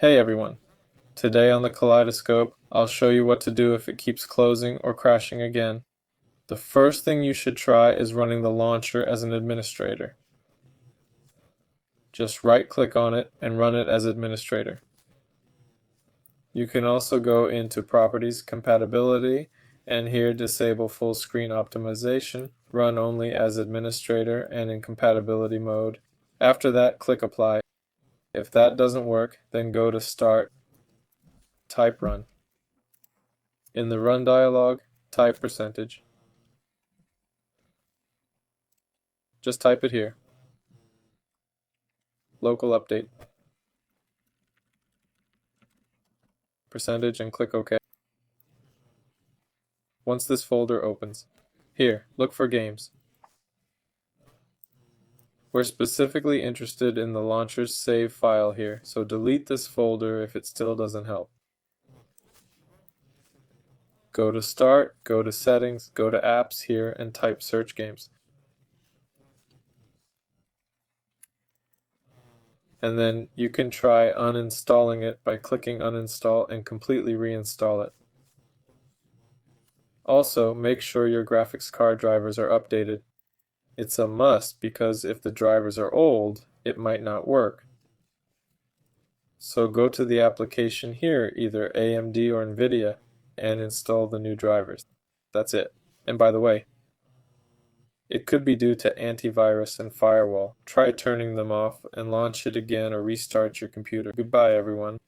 Hey everyone, today on the Kaleidoscope, I'll show you what to do if it keeps closing or crashing again. The first thing you should try is running the launcher as an administrator. Just right-click on it and run it as administrator. You can also go into Properties, Compatibility, and here disable full screen optimization, run only as administrator and in compatibility mode. After that, click Apply. If that doesn't work, then go to Start, type Run. In the Run dialog, type percentage. Just type it here. Local update. Percentage and click OK. Once this folder opens, here, look for games. We're specifically interested in the launcher's save file here, so delete this folder if it still doesn't help. Go to Start, go to Settings, go to Apps here, and type Search Games. And then you can try uninstalling it by clicking Uninstall and completely reinstall it. Also, make sure your graphics card drivers are updated. It's a must because if the drivers are old, it might not work. So go to the application here, either AMD or NVIDIA, and install the new drivers. That's it. And by the way, it could be due to antivirus and firewall. Try turning them off and launch it again or restart your computer. Goodbye, everyone.